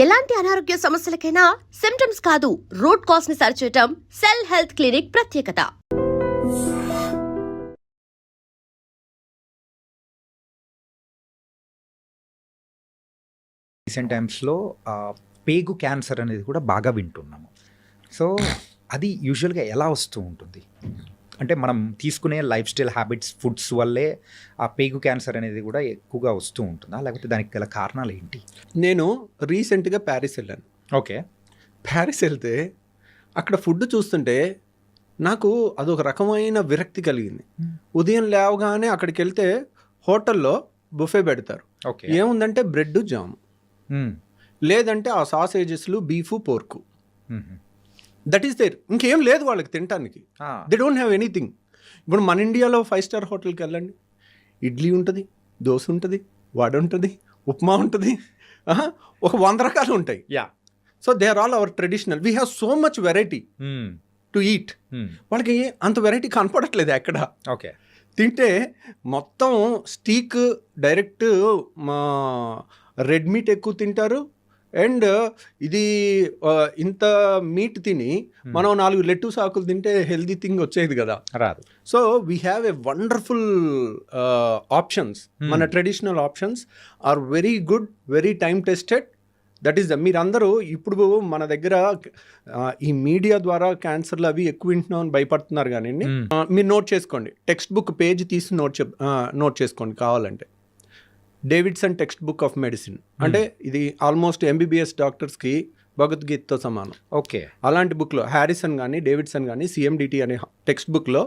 ఎలాంటి అనారోగ్య సమస్యలకైనా సిమ్టమ్స్ కాదు, రూట్ కాజ్ ని సరిచేయటం సెల్ హెల్త్ క్లినిక్ ప్రత్యేకత. రీసెంట్ టైమ్స్లో పేగు క్యాన్సర్ అనేది కూడా బాగా వింటున్నాము. సో అది యూజువల్గా ఎలా వస్తూ ఉంటుంది? అంటే మనం తీసుకునే లైఫ్ స్టైల్ హ్యాబిట్స్, ఫుడ్స్ వల్లే ఆ పేగు క్యాన్సర్ అనేది కూడా ఎక్కువగా వస్తూ ఉంటుందా, లేకపోతే దానికి గల కారణాలు ఏంటి? నేను రీసెంట్గా ప్యారిస్ వెళ్ళాను. ఓకే. ప్యారిస్ వెళ్తే అక్కడ ఫుడ్ చూస్తుంటే నాకు అదొక రకమైన విరక్తి కలిగింది. ఉదయం లేవగానే అక్కడికి వెళ్తే హోటల్లో బుఫే పెడతారు. ఓకే. ఏముందంటే బ్రెడ్, జామ్, లేదంటే ఆ సాసేజెస్లు, beef, pork. That is there. ఇంకేం లేదు వాళ్ళకి తినడానికి. They don't have anything. ఇప్పుడు మన ఇండియాలో 5 స్టార్ హోటల్కి వెళ్ళండి, ఇడ్లీ ఉంటుంది, దోశ ఉంటుంది, వడ ఉంటుంది, ఉప్మా ఉంటుంది, ఒక 100 రకాలు ఉంటాయి. So they are all our traditional. We have so much variety to eat. వాళ్ళకి అంత వెరైటీ కనపడట్లేదు ఎక్కడ. ఓకే. తింటే మొత్తం స్టీక్, డైరెక్ట్ మా రెడ్ మీట్ ఎక్కువ తింటారు. అండ్ ఇది ఇంత మీట్ తిని మనం 4 లెట్టూస్ ఆకులు తింటే హెల్దీ థింగ్ వచ్చేది కదా, రాదు. So we have a wonderful options. మన traditional options are very good, very time tested. That is మీరందరూ ఇప్పుడు మన దగ్గర ఈ మీడియా ద్వారా క్యాన్సర్లు అవి ఎక్కువ వింటున్నాం అని భయపడుతున్నారు. కానీ మీరు నోట్ చేసుకోండి, టెక్స్ట్ బుక్ పేజ్ తీసి నోట్ చేసుకోండి కావాలంటే. Davidson text book of medicine అంటే ఇది ఆల్మోస్ట్ MBBS డాక్టర్స్కి భగవద్గీతతో సమానం. ఓకే. అలాంటి బుక్లో హ్యారిసన్ కానీ డేవిడ్సన్ కానీ CMDT అనే టెక్స్ట్ బుక్లో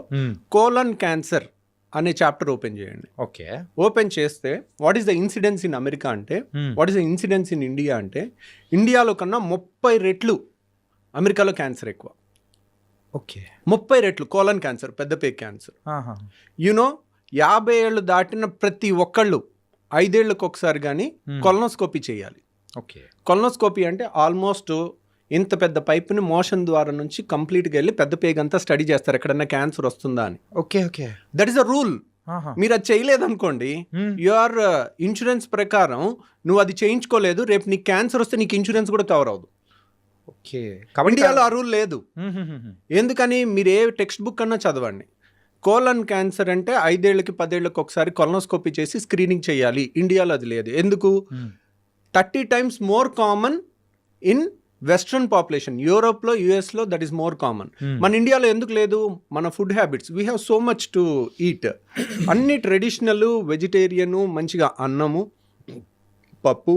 కోలన్ క్యాన్సర్ అనే చాప్టర్ ఓపెన్ చేయండి. ఓకే. ఓపెన్ చేస్తే what is the incidence in America అంటే, what is the incidence in India అంటే, ఇండియాలో కన్నా 30 రెట్లు అమెరికాలో క్యాన్సర్ ఎక్కువ. ఓకే. 30 రెట్లు కోలన్ క్యాన్సర్, పెద్ద పేగు క్యాన్సర్. 50 ఏళ్ళు దాటిన ప్రతి ఒక్కళ్ళు 5 ఏళ్ళకి ఒకసారి కానీ కొలనోస్కోపీ చేయాలి. ఓకే. కొలనోస్కోపీ అంటే ఆల్మోస్ట్ ఇంత పెద్ద పైప్ని మోషన్ ద్వారా నుంచి కంప్లీట్గా వెళ్ళి పెద్ద పేగంతా స్టడీ చేస్తారు ఎక్కడన్నా క్యాన్సర్ వస్తుందా అని. Okay. Okay. That is a rule. మీరు అది చేయలేదనుకోండి, యువర్ ఇన్సూరెన్స్ ప్రకారం నువ్వు అది చేయించుకోలేదు, రేపు నీకు క్యాన్సర్ వస్తే నీకు ఇన్సూరెన్స్ కూడా కవర్ అవ్వదు. ఓకే. ఇండియాలో ఆ రూల్ లేదు. ఎందుకని? మీరు ఏ టెక్స్ట్ బుక్ అన్నా చదవండి. కోలన్ క్యాన్సర్ అంటే 5 ఏళ్ళకి 10 ఏళ్ళకి ఒకసారి కొలనోస్కోపీ చేసి స్క్రీనింగ్ చేయాలి. ఇండియాలో అది లేదు. ఎందుకు? 30 times more common in western population. యూరోప్లో, US లో దట్ ఈస్ మోర్ కామన్. మన ఇండియాలో ఎందుకు లేదు? మన food habits, we have so much to eat. అన్ని ట్రెడిషనల్, వెజిటేరియను, మంచిగా అన్నము, పప్పు,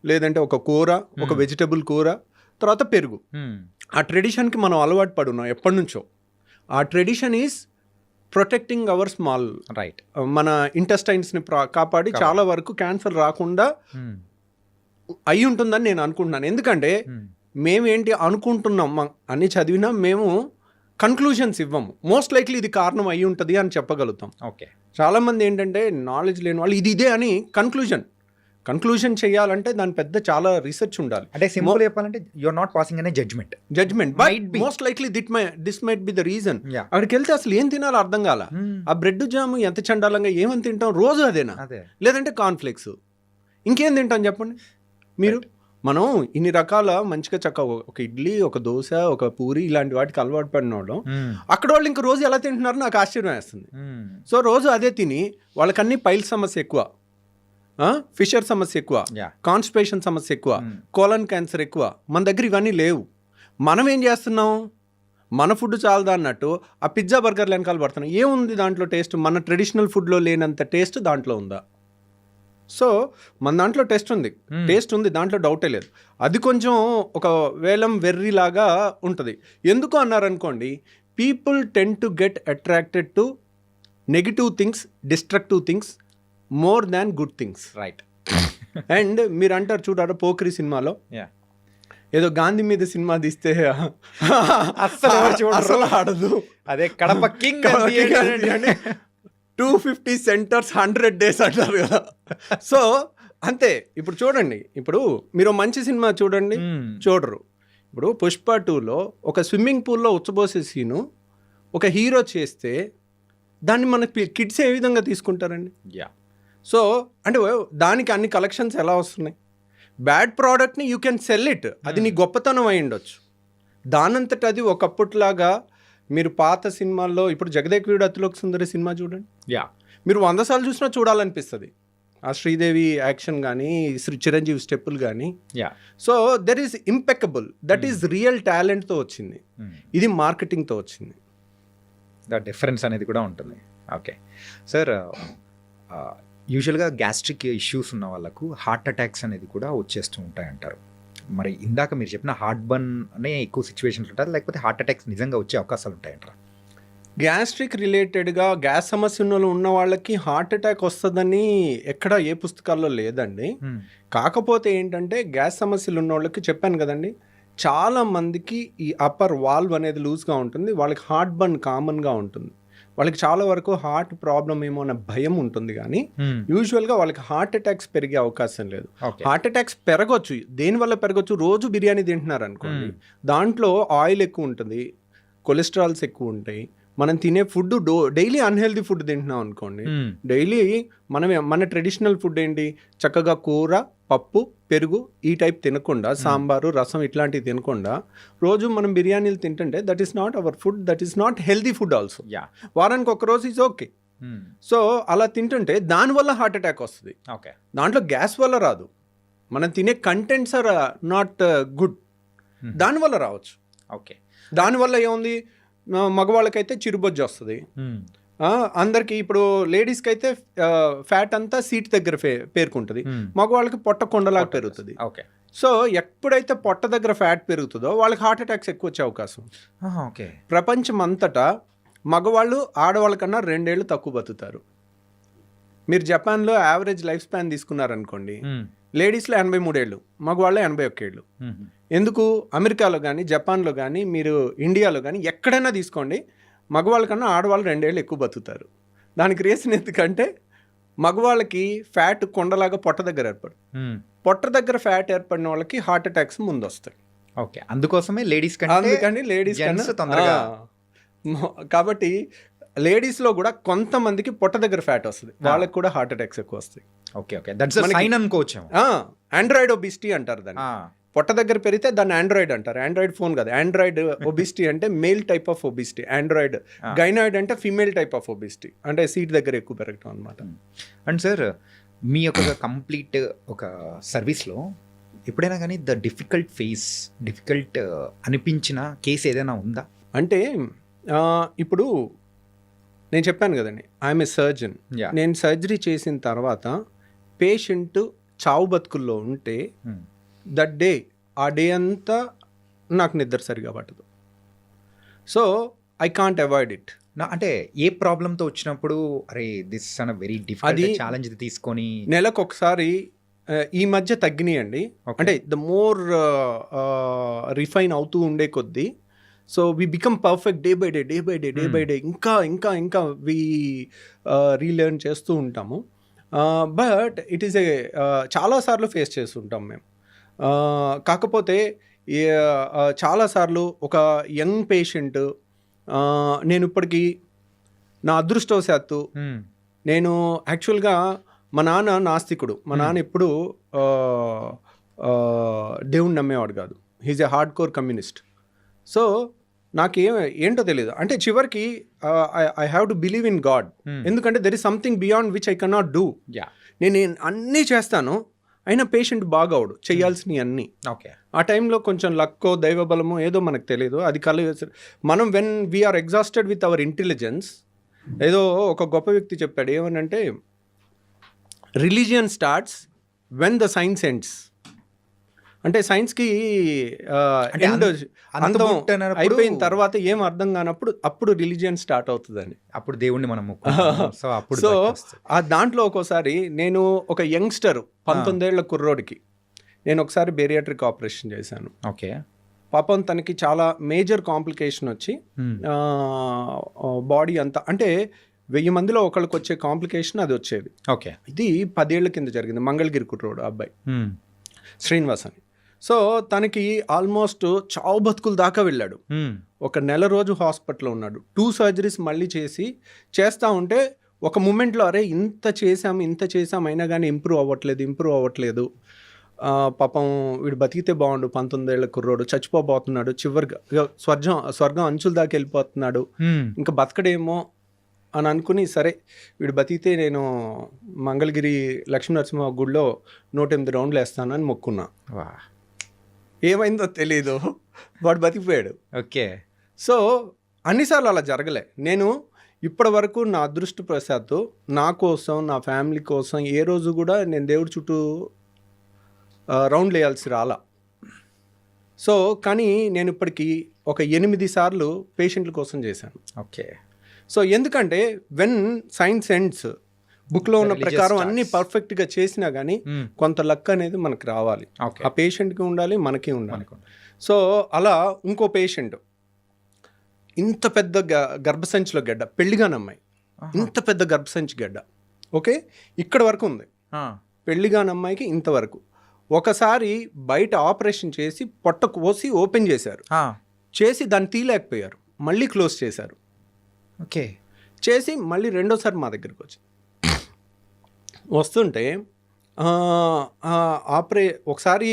లేదంటే ఒక కూర, ఒక వెజిటబుల్ కూర, తర్వాత పెరుగు. ఆ ట్రెడిషన్కి మనం అలవాటు పడున్నాం ఎప్పటి నుంచో. ఆ tradition is protecting hour small right, మన ఇంటెస్టైన్స్ని కాపాడి చాలా వరకు క్యాన్సర్ రాకుండా అయి ఉంటుందని నేను అనుకుంటున్నాను. ఎందుకంటే మేమేంటి అనుకుంటున్నాం అని చదివినా మేము కన్క్లూషన్స్ ఇవ్వము. మోస్ట్ లైక్లీ ఇది కారణం అయి ఉంటుంది అని చెప్పగలుగుతాం. ఓకే. చాలామంది ఏంటంటే నాలెడ్జ్ లేని వాళ్ళు ఇది ఇదే అని కన్క్లూజన్ చేయాలంటే దాని పెద్ద చాలా రీసెర్చ్ ఉండాలి. అంటే సింపుల్ చెప్పాలంటే యు ఆర్ నాట్ పాసింగ్ అనే judgement. But most likely this might be the reason. అక్కడికి వెళ్తే అసలు ఏం తినాలో అర్థం కాల. ఆ బ్రెడ్ జామ్ ఎంత చండాలంగా ఏమని తింటాం రోజు అదేనా, లేదంటే కాన్ఫ్లెక్స్, ఇంకేం తింటాం చెప్పండి మీరు. మనం ఇన్ని రకాల మంచిగా చక్కగా ఒక ఇడ్లీ, ఒక దోశ, ఒక పూరి ఇలాంటి వాటికి అలవాటు పడిన వాళ్ళు అక్కడ వాళ్ళు ఇంక రోజు ఎలా తింటున్నారో నాకు ఆశ్చర్యం వేస్తుంది. సో రోజు అదే తిని వాళ్ళకన్నీ పైల్ సమస్య ఎక్కువ, ఫిషర్ సమస్య ఎక్కువ, కాన్స్టిపేషన్ సమస్య ఎక్కువ, కోలన్ క్యాన్సర్ ఎక్కువ. మన దగ్గర ఇవన్నీ లేవు. మనం ఏం చేస్తున్నాం? మన ఫుడ్ చాలదా అన్నట్టు ఆ పిజ్జా బర్గర్ వెనకాల పడుతున్నాం. ఏముంది దాంట్లో టేస్ట్? మన ట్రెడిషనల్ ఫుడ్లో లేనంత టేస్ట్ దాంట్లో ఉందా? సో మన దాంట్లో టేస్ట్ ఉంది, దాంట్లో డౌటే లేదు. అది కొంచెం ఒక వేలం వెర్రిలాగా ఉంటుంది. ఎందుకు అన్నారనుకోండి, people tend to get attracted to negative things, destructive things more than good things. Right. And మీరు అంటారు చూడారా పోక్రీ సినిమాలో ఏదో గాంధీ మీద సినిమా తీస్తే అసలు ఆడదు, అదే కడప కింగ్ 250 centers 100 days అంటారు కదా. సో అంతే. ఇప్పుడు చూడండి, ఇప్పుడు మీరు మంచి సినిమా చూడండి, చూడరు. ఇప్పుడు పుష్ప 2లో ఒక స్విమ్మింగ్ పూల్లో ఉచ్చబోసే సీను ఒక హీరో చేస్తే దాన్ని మన కిడ్స్ ఏ విధంగా తీసుకుంటారండి? సో అంటే దానికి అన్ని కలెక్షన్స్ ఎలా వస్తున్నాయి? బ్యాడ్ ప్రోడక్ట్ని యూ కెన్ సెల్ ఇట్, అది నీ గొప్పతనం అయి ఉండొచ్చు. దానంతట అది ఒకప్పట్లాగా మీరు పాత సినిమాల్లో ఇప్పుడు జగదేక్ వీరుడు అతిలోక సుందరి సినిమా చూడండి, మీరు 100 సార్లు చూసినా చూడాలనిపిస్తుంది. ఆ శ్రీదేవి యాక్షన్ కానీ చిరంజీవి స్టెప్పులు కానీ. So there is impeccable, that is real టాలెంట్తో వచ్చింది, ఇది మార్కెటింగ్తో వచ్చింది. ద డిఫరెన్స్ అనేది కూడా ఉంటుంది. ఓకే సార్, యూజువల్గా గ్యాస్ట్రిక్ ఇష్యూస్ ఉన్న వాళ్ళకు హార్ట్ అటాక్స్ అనేది కూడా వచ్చేస్తూ ఉంటాయి అంటారు. మరి ఇందాక మీరు చెప్పిన హార్ట్ బర్న్ అనే ఎక్కువ సిచ్యువేషన్స్ ఉంటారు, లేకపోతే హార్ట్ అటాక్స్ నిజంగా వచ్చే అవకాశాలు ఉంటాయంటారా? గ్యాస్ట్రిక్ రిలేటెడ్గా గ్యాస్ సమస్యలు ఉన్న వాళ్ళకి హార్ట్ అటాక్ వస్తుందని ఎక్కడ ఏ పుస్తకాల్లో లేదండి. కాకపోతే ఏంటంటే గ్యాస్ సమస్యలు ఉన్న వాళ్ళకి చెప్పాను కదండి, చాలా మందికి ఈ అప్పర్ వాల్వ్ అనేది లూజ్గా ఉంటుంది, వాళ్ళకి హార్ట్ బర్న్ కామన్గా ఉంటుంది, వాళ్ళకి చాలా వరకు హార్ట్ ప్రాబ్లం ఏమో అన్న భయం ఉంటుంది. కానీ యూజువల్గా వాళ్ళకి హార్ట్ అటాక్స్ పెరిగే అవకాశం లేదు. హార్ట్ అటాక్స్ పెరగచ్చు, దేనివల్ల పెరగచ్చు, రోజు బిర్యానీ తింటున్నారు అనుకోండి, దాంట్లో ఆయిల్ ఎక్కువ ఉంటుంది, కొలెస్ట్రాల్స్ ఎక్కువ ఉంటాయి, మనం తినే ఫుడ్ డైలీ అన్హెల్దీ ఫుడ్ తింటున్నాం అనుకోండి, డైలీ మన ట్రెడిషనల్ ఫుడ్ ఏంటి, చక్కగా కూర, పప్పు, పెరుగు ఈ టైప్ తినకుండా, సాంబారు, రసం ఇట్లాంటివి తినకుండా రోజు మనం బిర్యానీలు తింటుంటే that is not our food, that is not healthy food also. వారానికి ఒక రోజు ఈజ్ ఓకే. సో అలా తింటుంటే దానివల్ల హార్ట్ అటాక్ వస్తుంది. దాంట్లో గ్యాస్ వల్ల రాదు, మనం తినే కంటెంట్స్ ఆర్ నాట్ గుడ్, దానివల్ల రావచ్చు. ఓకే, దానివల్ల ఏముంది, మగవాళ్ళకైతే చిరుబొజ్జు వస్తుంది, అందరికి ఇప్పుడు లేడీస్కి అయితే ఫ్యాట్ అంతా సీట్ దగ్గర పేరుకుంటుంది, మగవాళ్ళకి పొట్ట కొండలాగా పెరుగుతుంది. సో ఎప్పుడైతే పొట్ట దగ్గర ఫ్యాట్ పెరుగుతుందో వాళ్ళకి హార్ట్ అటాక్స్ ఎక్కువ వచ్చే అవకాశం. ప్రపంచం అంతటా మగవాళ్ళు ఆడవాళ్ళ కన్నా 2 ఏళ్ళు తక్కువ బతుకుతారు. మీరు జపాన్లో యావరేజ్ లైఫ్ స్పాన్ తీసుకున్నారనుకోండి, లేడీస్లో 83 ఏళ్ళు, మగవాళ్ళు 81 ఏళ్ళు. ఎందుకు, అమెరికాలో కానీ జపాన్లో కానీ మీరు ఇండియాలో కానీ ఎక్కడైనా తీసుకోండి, మగవాళ్ళ కన్నా ఆడవాళ్ళు 2 ఏళ్ళు ఎక్కువ బతుకుతారు. దానికి రీజన్ ఎందుకంటే మగవాళ్ళకి ఫ్యాట్ కొండలాగా పొట్ట దగ్గర ఏర్పడు, పొట్ట దగ్గర ఫ్యాట్ ఏర్పడిన వాళ్ళకి హార్ట్ అటాక్స్ ముందు వస్తాయి. ఓకే, అందుకోసమే లేడీస్ తొందరగా. కాబట్టి లేడీస్లో కూడా కొంతమందికి పొట్ట దగ్గర ఫ్యాట్ వస్తుంది, వాళ్ళకి కూడా హార్ట్ అటాక్స్ ఎక్కువ వస్తాయి. ఆండ్రాయిడ్ ఒబిసిటీ అంటారు దాన్ని. పొట్ట దగ్గర పెరిగితే దాన్ని ఆండ్రాయిడ్ అంటారు. ఆండ్రాయిడ్ ఫోన్ కాదు, ఆండ్రాయిడ్ ఒబిసిటీ అంటే male type of obesity, android. Gynoid అంటే ఫీమేల్ టైప్ ఆఫ్ ఒబిసిటీ, అంటే సీట్ దగ్గర ఎక్కువ పెరగటం అనమాట. అండ్ సార్, మీ యొక్క కంప్లీట్ ఒక సర్వీస్లో ఎప్పుడైనా కానీ డిఫికల్ట్ అనిపించిన కేసు ఏదైనా ఉందా? అంటే ఇప్పుడు నేను చెప్పాను కదండి, ఐఎమ్ ఏ సర్జన్. నేను సర్జరీ చేసిన తర్వాత పేషెంట్ చావు బతుకుల్లో ఉంటే దట్ డే, ఆ డే అంతా నాకు నిద్ర సరిగా పట్టదు. So I can't avoid it. అంటే ఏ ప్రాబ్లంతో వచ్చినప్పుడు అరే this is a very difficult challenge తీసుకొని నెలకు ఒకసారి, ఈ మధ్య తగ్గినాయండి, అంటే ద మోర్ రిఫైన్ అవుతూ ఉండే కొద్దీ, so we become perfect day by day, ఇంకా వీ రీలెర్న్ చేస్తూ ఉంటాము. బట్ ఇట్ ఈస్ చాలాసార్లు ఫేస్ చేస్తుంటాం మేము. కాకపోతే చాలాసార్లు ఒక యంగ్ పేషెంట్, నేను ఇప్పటికీ నా అదృష్టవశాత్తు, నేను యాక్చువల్గా మా నాన్న నాస్తికుడు, మా నాన్న ఎప్పుడు దేవుణ్ణి నమ్మేవాడు కాదు, he's a hard core communist. So ఏంటో తెలియదు, అంటే చివరికి I have to believe in God, ఎందుకంటే there is something beyond which I cannot do. నేను అన్నీ చేస్తాను, అయినా పేషెంట్ బాగవుడు, చేయాల్సినవి అన్నీ. ఆ టైంలో కొంచెం లక్కో దైవబలమో ఏదో మనకు తెలియదు, అది మనం when we are exhausted with our intelligence. ఏదో ఒక గొప్ప వ్యక్తి చెప్పాడు, ఏమనంటే religion starts when the science ends. అంటే సైన్స్కి అందం అయిపోయిన తర్వాత ఏం అర్థం కానప్పుడు అప్పుడు రిలీజియన్ స్టార్ట్ అవుతుందని, అప్పుడు దేవుణ్ణి మనం. సో ఆ దాంట్లో ఒక్కోసారి నేను ఒక యంగ్స్టర్ 19 ఏళ్ల కుర్రోడికి నేను ఒకసారి బేరియాట్రిక్ ఆపరేషన్ చేశాను. ఓకే, పాపం తనకి చాలా మేజర్ కాంప్లికేషన్ వచ్చి బాడీ అంతా, అంటే 1000 మందిలో ఒకళ్ళకి వచ్చే కాంప్లికేషన్ అది వచ్చేది. ఓకే, ఇది 10 ఏళ్ల కింద జరిగింది. మంగళగిరి కుర్రోడు అబ్బాయి శ్రీనివాస్ అని. సో తనకి ఆల్మోస్ట్ చావు బతుకుల దాకా వెళ్ళాడు. ఒక నెల రోజు హాస్పిటల్లో ఉన్నాడు. 2 సర్జరీస్ మళ్ళీ చేస్తూ ఉంటే ఒక మూమెంట్లో అరే ఇంత చేసాం అయినా కానీ ఇంప్రూవ్ అవ్వట్లేదు. పాపం వీడు బతికితే బాగుండు, 19 ఏళ్ల కుర్రోడు చచ్చిపోబోతున్నాడు, చివరిగా ఇక స్వర్గం అంచుల దాకా వెళ్ళిపోతున్నాడు, ఇంకా బతకడేమో అని అనుకుని, సరే వీడు బతికితే నేను మంగళగిరి లక్ష్మీనరసింహ గుడిలో 108 రౌండ్లు వేస్తాను అని మొక్కున్నా. ఏమైందో తెలీదు, వాడు బతికిపోయాడు. ఓకే. సో అన్నిసార్లు అలా జరగలే. నేను ఇప్పటి వరకు నా అదృష్టవశాత్తు నా కోసం, నా ఫ్యామిలీ కోసం ఏ రోజు కూడా నేను దేవుడి చుట్టూ రౌండ్లు వేయాల్సి రాలా. సో కానీ నేను ఇప్పటికీ ఒక 8 సార్లు పేషెంట్ల కోసం చేశాను. ఓకే. సో ఎందుకంటే వెన్ సైన్స్ ఎండ్స్, బుక్లో ఉన్న ప్రకారం అన్నీ పర్ఫెక్ట్గా చేసినా కానీ కొంత లక్ అనేది మనకు రావాలి. ఆ పేషెంట్కి ఉండాలి, మనకి ఉండాలి. సో అలా ఇంకో పేషెంట్ ఇంత పెద్ద గర్భసంచిలో గడ్డ, పెళ్లిగాని అమ్మాయి, ఇంత పెద్ద గర్భసంచి గడ్డ, ఓకే, ఇక్కడ వరకు ఉంది. పెళ్లిగాని అమ్మాయికి ఇంతవరకు. ఒకసారి బయట ఆపరేషన్ చేసి పొట్ట కోసి ఓపెన్ చేశారు, చేసి దాన్ని తీయలేకపోయారు, మళ్ళీ క్లోజ్ చేశారు. ఓకే. చేసి మళ్ళీ రెండోసారి మా దగ్గరికి వచ్చి వస్తుంటే ఒకసారి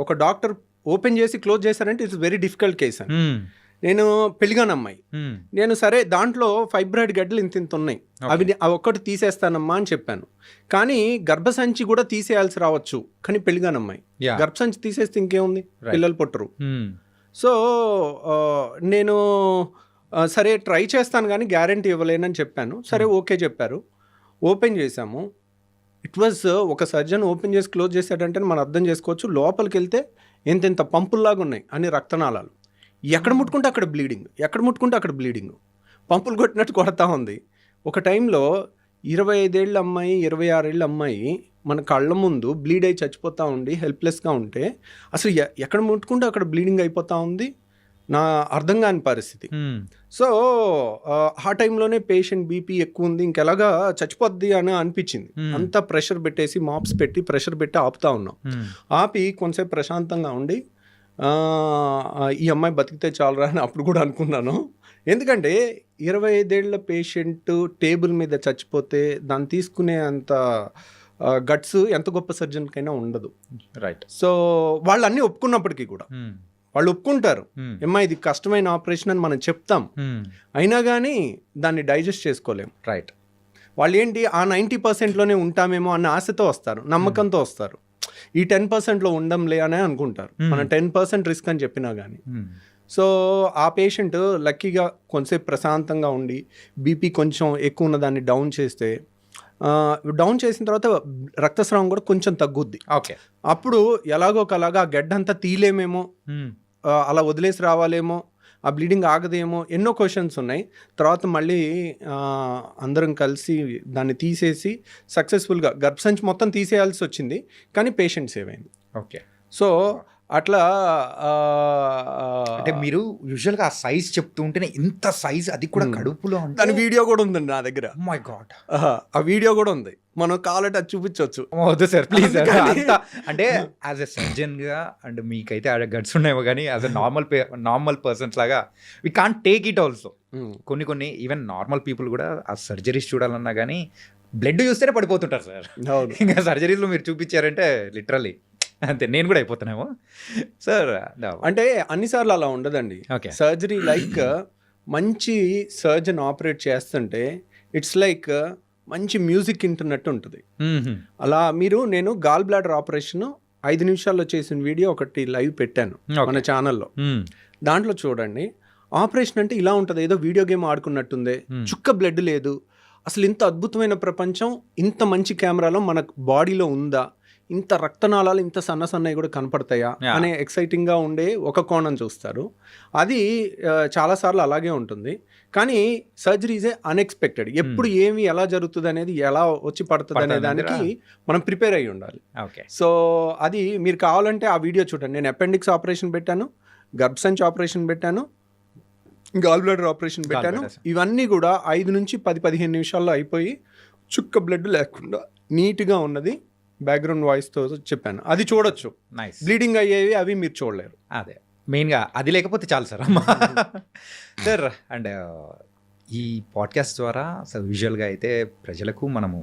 ఒక డాక్టర్ ఓపెన్ చేసి క్లోజ్ చేశారంటే ఇట్స్ వెరీ డిఫికల్ట్ కేస్ అని. నేను పెళ్లిగాని అమ్మాయి, నేను సరే దాంట్లో ఫైబ్రాయిడ్ గడ్డలు ఇంత ఉన్నాయి, అవి ఒక్కటి తీసేస్తానమ్మా అని చెప్పాను. కానీ గర్భసంచి కూడా తీసేయాల్సి రావచ్చు, కానీ పెళ్లిగాని అమ్మాయి గర్భసంచి తీసేస్తే ఇంకేముంది, పిల్లలు పుట్టరు. సో నేను సరే ట్రై చేస్తాను కానీ గ్యారంటీ ఇవ్వలేనని చెప్పాను. సరే ఓకే చెప్పారు, ఓపెన్ చేశాము. ఇట్ వాజ్ ఒక సర్జన్ ఓపెన్ చేసి క్లోజ్ చేశాడంటే మనం అర్థం చేసుకోవచ్చు, లోపలికి వెళ్తే ఎంతెంత పంపుల్లాగా ఉన్నాయి అన్ని రక్తనాళాలు, ఎక్కడ ముట్టుకుంటే అక్కడ బ్లీడింగ్, ఎక్కడ ముట్టుకుంటే అక్కడ బ్లీడింగ్, పంపులు కొట్టినట్టు కొడతా ఉంది. ఒక టైంలో 25 ఏళ్ళ అమ్మాయి, 26 ఏళ్ళ అమ్మాయి మన కళ్ళ ముందు బ్లీడ్ అయి చచ్చిపోతూ ఉండి హెల్ప్లెస్గా ఉంటే అసలు ఎక్కడ ముట్టుకుంటే అక్కడ బ్లీడింగ్ అయిపోతూ ఉంది, నా అర్థం కాని పరిస్థితి. సో ఆ టైంలోనే పేషెంట్ బీపీ ఎక్కువ ఉంది, ఇంకెలాగా చచ్చిపోద్ది అని అనిపించింది. అంతా ప్రెషర్ పెట్టేసి మాప్స్ పెట్టి ప్రెషర్ పెట్టి ఆపుతా ఉన్నాం. ఆపి కొంతసేపు ప్రశాంతంగా ఉండి ఈ అమ్మాయి బతికితే చాలరా అని అప్పుడు కూడా అనుకున్నాను. ఎందుకంటే 25 ఏళ్ల పేషెంట్ టేబుల్ మీద చచ్చిపోతే దాన్ని తీసుకునే అంత గట్స్ ఎంత గొప్ప సర్జన్కైనా ఉండదు. రైట్. సో వాళ్ళు అన్నీ ఒప్పుకున్నప్పటికీ కూడా, వాళ్ళు ఒప్పుకుంటారు అమ్మా ఇది కష్టమైన ఆపరేషన్ అని మనం చెప్తాం, అయినా కానీ దాన్ని డైజెస్ట్ చేసుకోలేము. రైట్. వాళ్ళు ఏంటి ఆ 90%లోనే ఉంటామేమో అన్న ఆశతో వస్తారు, నమ్మకంతో వస్తారు. ఈ 10%లో ఉండంలే అనే అనుకుంటారు, మనం 10% రిస్క్ అని చెప్పినా కానీ. సో ఆ పేషెంట్ లక్కీగా కొంతసేపు ప్రశాంతంగా ఉండి బీపీ కొంచెం ఎక్కువ ఉన్న దాన్ని డౌన్ చేస్తే, డౌన్ చేసిన తర్వాత రక్తస్రావం కూడా కొంచెం తగ్గుద్ది. ఓకే. అప్పుడు ఎలాగో ఒకలాగా ఆ గడ్డ అంతా తీలేమేమో, అలా వదిలేసి రావాలేమో, ఆ బ్లీడింగ్ ఆగదేమో, ఎన్నో క్వశ్చన్స్ ఉన్నాయి. తర్వాత మళ్ళీ అందరం కలిసి దాన్ని తీసేసి సక్సెస్ఫుల్గా గర్భసంచి మొత్తం తీసేయాల్సి వచ్చింది, కానీ పేషెంట్ సేవ్ అయింది. ఓకే. సో అట్లా అంటే మీరు యూజువల్గా ఆ సైజ్ చెప్తూ ఉంటేనే ఇంత సైజ్, అది కూడా కడుపులో, దాని వీడియో కూడా ఉందండి నా దగ్గర. మై గాడ్, ఆ వీడియో కూడా ఉంది, మనం కావాలంటే అది చూపించవచ్చు. వద్దు సార్ ప్లీజ్. అంత అంటే యాజ్ ఎ సర్జన్గా అండ్ మీకైతే గట్స్ ఉన్నాయేమో, కానీ యాజ్ ఎ నార్మల్ పర్సన్స్ లాగా we can't take it also. కొన్ని ఈవెన్ నార్మల్ పీపుల్ కూడా ఆ సర్జరీస్ చూడాలన్నా కానీ బ్లడ్ చూస్తేనే పడిపోతుంటారు సార్. ఇంకా సర్జరీస్లో మీరు చూపించారంటే లిటరల్లీ అంతే, నేను కూడా అయిపోతున్నామో సార్. అంటే అన్నిసార్లు అలా ఉండదండి. సర్జరీ లైక్ మంచి సర్జన్ ఆపరేట్ చేస్తుంటే ఇట్స్ లైక్ మంచి మ్యూజిక్ వింటున్నట్టు ఉంటుంది. అలా నేను గాల్ బ్లాడర్ ఆపరేషన్ 5 నిమిషాల్లో చేసిన వీడియో ఒకటి లైవ్ పెట్టాను మన ఛానల్లో, దాంట్లో చూడండి. ఆపరేషన్ అంటే ఇలా ఉంటుంది, ఏదో వీడియో గేమ్ ఆడుకున్నట్టుంది, చుక్క బ్లడ్ లేదు, అసలు ఇంత అద్భుతమైన ప్రపంచం ఇంత మంచి కెమెరాలో మన బాడీలో ఉందా, ఇంత రక్తనాళాలు ఇంత సన్నసన్నవి కూడా కనపడతాయా అనే ఎక్సైటింగ్గా ఉండే ఒక కోణం చూస్తారు. అది చాలాసార్లు అలాగే ఉంటుంది. కానీ సర్జరీ ఈజ్ అన్ఎక్స్పెక్టెడ్, ఎప్పుడు ఏమి ఎలా జరుగుతుంది అనేది, ఎలా వచ్చి పడుతుంది అనే దానికి మనం ప్రిపేర్ అయ్యి ఉండాలి. సో అది మీరు కావాలంటే ఆ వీడియో చూడండి. నేను అపెండిక్స్ ఆపరేషన్ పెట్టాను, గర్భసంచి ఆపరేషన్ పెట్టాను, గాల్ బ్లాడర్ ఆపరేషన్ పెట్టాను. ఇవన్నీ కూడా 5 నుంచి 10-15 నిమిషాల్లో అయిపోయి చుక్క బ్లడ్ లేకుండా నీట్గా ఉన్నది, బ్యాక్గ్రౌండ్ వాయిస్తో చెప్పాను. అది చూడొచ్చు. బ్లీడింగ్ అయ్యేవి అవి మీరు చూడలేరు. అదే మెయిన్గా అది లేకపోతే చాలు సార్. అమ్మా సార్, అండ్ ఈ పాడ్కాస్ట్ ద్వారా సార్ విజువల్గా అయితే ప్రజలకు మనము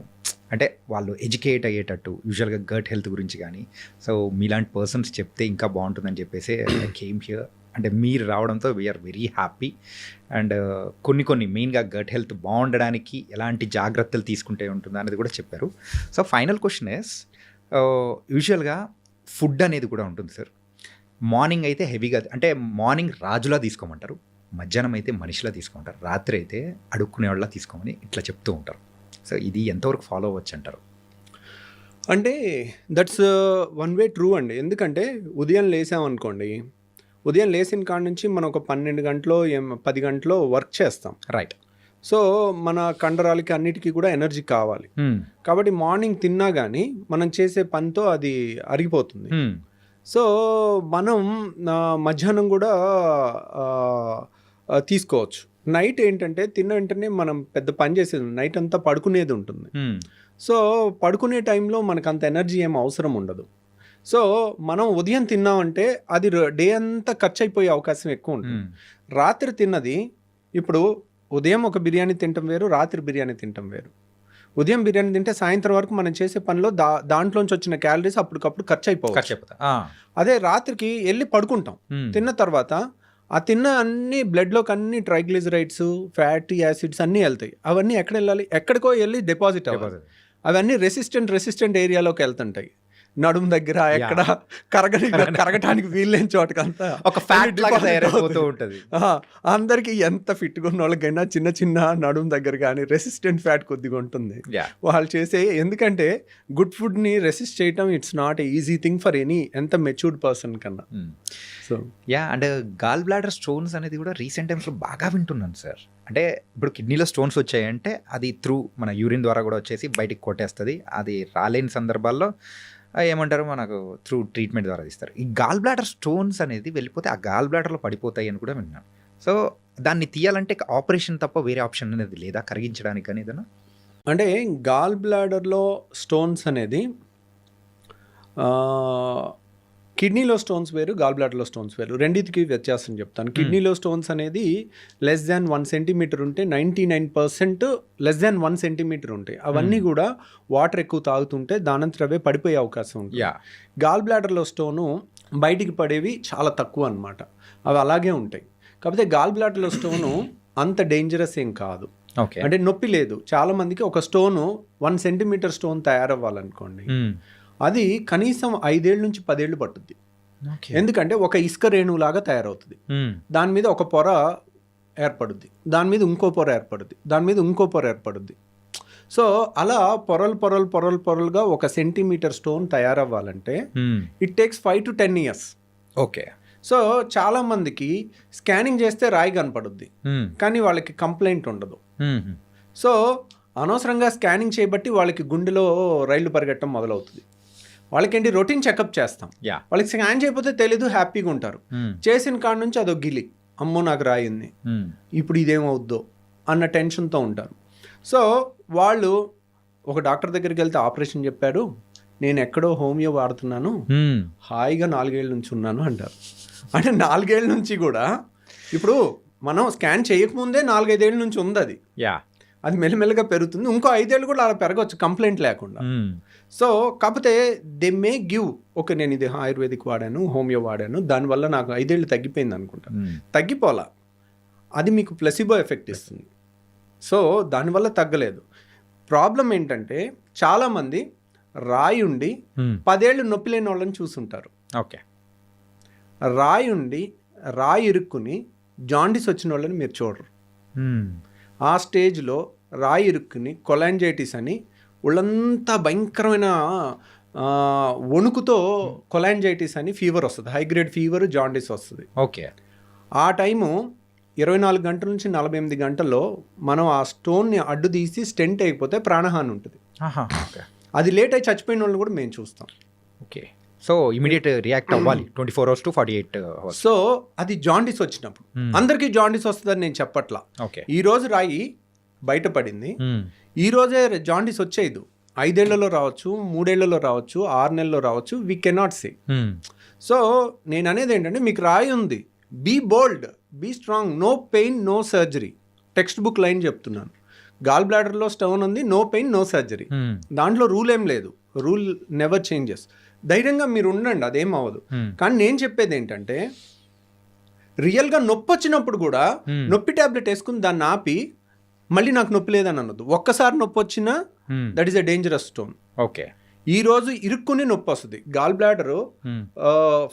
అంటే వాళ్ళు ఎడ్యుకేట్ అయ్యేటట్టు యూజువల్గా గట్ హెల్త్ గురించి కానీ, సో మీలాంటి పర్సన్స్ చెప్తే ఇంకా బాగుంటుందని చెప్పేసి ఐ కేమ్ హియర్. అంటే మీరు రావడంతో వీఆర్ వెరీ హ్యాపీ. అండ్ కొన్ని మెయిన్గా గట్ హెల్త్ బాగుండడానికి ఎలాంటి జాగ్రత్తలు తీసుకుంటే ఉంటుందో అనేది కూడా చెప్పారు. సో ఫైనల్ క్వశ్చన్ ఇస్, యూజువల్గా ఫుడ్ అనేది కూడా ఉంటుంది సార్. మార్నింగ్ అయితే హెవీగా, అంటే మార్నింగ్ రాజులా తీసుకోమంటారు, మధ్యాహ్నం అయితే మనిషిలా తీసుకోమంటారు, రాత్రి అయితే అడుక్కునే వాళ్ళ తీసుకోమని ఇట్లా చెప్తూ ఉంటారు. సో ఇది ఎంతవరకు ఫాలో అవ్వచ్చు అంటారు? అంటే దట్స్ వన్ వే ట్రూ అండి. ఎందుకంటే ఉదయం లేసామనుకోండి, ఉదయం లేచిన కాడ నుంచి మనం ఒక 12 గంటలో 10 గంటలో వర్క్ చేస్తాం. రైట్. సో మన కండరాలకి అన్నిటికీ కూడా ఎనర్జీ కావాలి. కాబట్టి మార్నింగ్ తిన్నా కానీ మనం చేసే పనితో అది అరిగిపోతుంది. సో మనం మధ్యాహ్నం కూడా తీసుకోవచ్చు. నైట్ ఏంటంటే తిన్న వెంటనే మనం పెద్ద పని చేసేది, నైట్ అంతా పడుకునేది ఉంటుంది. సో పడుకునే టైంలో మనకు అంత ఎనర్జీ ఏం అవసరం ఉండదు. సో మనం ఉదయం తిన్నామంటే అది డే అంతా ఖర్చు అయిపోయే అవకాశం ఎక్కువ ఉంటుంది. రాత్రి తిన్నది, ఇప్పుడు ఉదయం ఒక బిర్యానీ తినటం వేరు, రాత్రి బిర్యానీ తినటం వేరు. ఉదయం బిర్యానీ తింటే సాయంత్రం వరకు మనం చేసే పనిలో దాంట్లోంచి వచ్చిన క్యాలరీస్ అప్పటికప్పుడు ఖర్చు అయిపోవచ్చు. అదే రాత్రికి వెళ్ళి పడుకుంటాం, తిన్న తర్వాత ఆ తిన్న అన్ని బ్లడ్లోకి అన్ని ట్రైగ్లిజరైడ్స్, ఫ్యాటీ యాసిడ్స్ అన్నీ వెళ్తాయి. అవన్నీ ఎక్కడ వెళ్ళాలి? ఎక్కడికో వెళ్ళి డిపాజిట్ అవ్వాలి. అవన్నీ రెసిస్టెంట్ ఏరియాలోకి వెళ్తుంటాయి. నడుము దగ్గర ఎక్కడ కరగటానికి వీల్లేని చోటకంతా ఒక ఫ్యాట్ లాగా తయారైపోతూ ఉంటుంది. అందరికి ఎంత ఫిట్గా ఉన్న వాళ్ళకైనా చిన్న నడుము దగ్గర కానీ రెసిస్టెంట్ ఫ్యాట్ కొద్దిగా ఉంటుంది వాళ్ళు చేసే. ఎందుకంటే గుడ్ ఫుడ్ని రెసిస్ట్ చేయటం it's not easy thing for any ఎంత మెచ్యూర్డ్ పర్సన్ కన్నా. So and gall bladder stones అనేది కూడా రీసెంట్ టైమ్స్లో బాగా వింటున్నాను సార్. అంటే ఇప్పుడు కిడ్నీలో స్టోన్స్ వచ్చాయంటే అది త్రూ మన యూరిన్ ద్వారా కూడా వచ్చేసి బయటికి కొట్టేస్తుంది. అది రాలేని సందర్భాల్లో ఏమంటారు, మనకు త్రూ ట్రీట్మెంట్ ద్వారా తీస్తారు. ఈ గాల్ బ్లాడర్ స్టోన్స్ అనేది వెళ్ళిపోతే ఆ గాల్ బ్లాడర్లో పడిపోతాయి అని కూడా విన్నాను. సో దాన్ని తీయాలంటే ఆపరేషన్ తప్ప వేరే ఆప్షన్ అనేది లేదా కరిగించడానికి అని ఏదైనా? అంటే గాల్ బ్లాడర్లో స్టోన్స్ అనేది కిడ్నీలో స్టోన్స్ వేరు, గాల్ బ్లాడర్లో స్టోన్స్ వేరు. రెండింటికి వ్యత్యాసం చెప్తాను. కిడ్నీలో స్టోన్స్ అనేది లెస్ దాన్ 1 సెంటీమీటర్ ఉంటే 99% లెస్ దాన్ 1 సెంటీమీటర్ ఉంటాయి. అవన్నీ కూడా వాటర్ ఎక్కువ తాగుతుంటే దానంతరవే పడిపోయే అవకాశం ఉంటుంది. గాల్ బ్లాడర్లో స్టోను బయటికి పడేవి చాలా తక్కువ అన్నమాట, అవి అలాగే ఉంటాయి. కాకపోతే గాల్ బ్లాడర్లో స్టోను అంత డేంజరస్ ఏం కాదు. అంటే నొప్పి లేదు. చాలా మందికి ఒక స్టోను 1 సెంటీమీటర్ స్టోన్ తయారవ్వాలనుకోండి, అది కనీసం 5 ఏళ్ళ నుంచి 10 ఏళ్ళు పట్టుద్ది. ఎందుకంటే ఒక ఇసుక రేణులాగా తయారవుతుంది. దాని మీద ఒక పొర ఏర్పడుద్ది, దాని మీద ఇంకో పొర ఏర్పడుద్ది, దాని మీద ఇంకో పొర ఏర్పడుద్ది. సో అలా పొరలుగా 1 సెంటీమీటర్ స్టోన్ తయారవ్వాలంటే it takes 5 to 10 years. Okay. So చాలా మందికి స్కానింగ్ చేస్తే రాయి కనపడుద్ది, కానీ వాళ్ళకి కంప్లైంట్ ఉండదు. సో అనవసరంగా స్కానింగ్ చేయబట్టి వాళ్ళకి గుండెలో రైళ్లు పరిగెట్టడం మొదలవుతుంది. వాళ్ళకేంటి, రొటీన్ చెకప్ చేస్తాం, వాళ్ళకి స్కాన్ చేయకపోతే తెలీదు, హ్యాపీగా ఉంటారు. చేసిన కాడ నుంచి అదో గిలి, అమ్మో నాకు రాయింది, ఇప్పుడు ఇదేమవుద్దో అన్న టెన్షన్తో ఉంటారు. సో వాళ్ళు ఒక డాక్టర్ దగ్గరికి వెళ్తే ఆపరేషన్ చెప్పారు, నేను ఎక్కడో హోమియో వాడుతున్నాను, హాయిగా 4 ఏళ్ళ నుంచి ఉన్నాను అంటారు. అంటే 4 ఏళ్ళ నుంచి కూడా, ఇప్పుడు మనం స్కాన్ చేయకముందే 4-5 ఏళ్ళ నుంచి ఉంది అది. అది మెల్లమెల్లగా పెరుగుతుంది. ఇంకో 5 ఏళ్ళు కూడా అలా పెరగవచ్చు కంప్లైంట్ లేకుండా. సో కాకపోతే దే మే గివ్, ఓకే నేను ఇది ఆయుర్వేదిక్ వాడాను, హోమియో వాడాను, దానివల్ల నాకు 5 ఏళ్ళు తగ్గిపోయింది అనుకుంటా. తగ్గిపోలా, అది మీకు ప్లసిబో ఎఫెక్ట్ ఇస్తుంది. సో దానివల్ల తగ్గలేదు. ప్రాబ్లం ఏంటంటే చాలామంది రాయి ఉండి 10 ఏళ్ళు నొప్పి లేని వాళ్ళని చూసుంటారు. ఓకే. రాయి ఇరుక్కుని జాండిస్ వచ్చిన వాళ్ళని మీరు చూడరు. ఆ స్టేజ్లో రాయి ఇరుక్కుని కొలాంజైటిస్ అని ఒళ్ళంతా భయంకరమైన వణుకుతో కొలాంజైటిస్ అని ఫీవర్ వస్తుంది, హై గ్రేడ్ ఫీవర్, జాండిస్ వస్తుంది. ఓకే. ఆ టైము 24 గంటల నుంచి 48 గంటల్లో మనం ఆ స్టోన్ని అడ్డు తీసి స్టెంట్ అయిపోతే ప్రాణహాని ఉంటుంది. అది లేట్ అయి చచ్చిపోయిన వాళ్ళు కూడా మేము చూస్తాం. ఓకే. సో ఇమీడియట్ రియాక్ట్ అవ్వాలి 24 hours to 48 hours. సో అది జాండిస్ వచ్చినప్పుడు, అందరికీ జాండిస్ వస్తుందని నేను చెప్పట్లా. ఈ రోజు రాయి బయటపడింది, ఈ రోజే జాండిస్ వచ్చేది. 5 ఏళ్లలో రావచ్చు, 3 ఏళ్లలో రావచ్చు, 6 నెలల్లో రావచ్చు, వీ కెనాట్ సే. సో నేను అనేది ఏంటంటే, మీకు రాయి ఉంది, be bold, be strong, no pain, no surgery, textbook line చెప్తున్నాను. గాల్ బ్లాడర్లో స్టోన్ ఉంది, నో పెయిన్ నో సర్జరీ. దాంట్లో రూల్ ఏం లేదు, రూల్ నెవర్ చేంజెస్. ధైర్యంగా మీరు ఉండండి, అదేం అవ్వదు. కానీ నేను చెప్పేది ఏంటంటే రియల్గా నొప్పి వచ్చినప్పుడు కూడా నొప్పి ట్యాబ్లెట్ వేసుకుని దాన్ని ఆపి మళ్ళీ నాకు నొప్పి లేదని అనొద్దు. ఒక్కసారి నొప్పి వచ్చినా that is a dangerous stone. Okay, ఈ రోజు ఇరుక్కుని నొప్పి వస్తుంది. గాల్ బ్లాడర్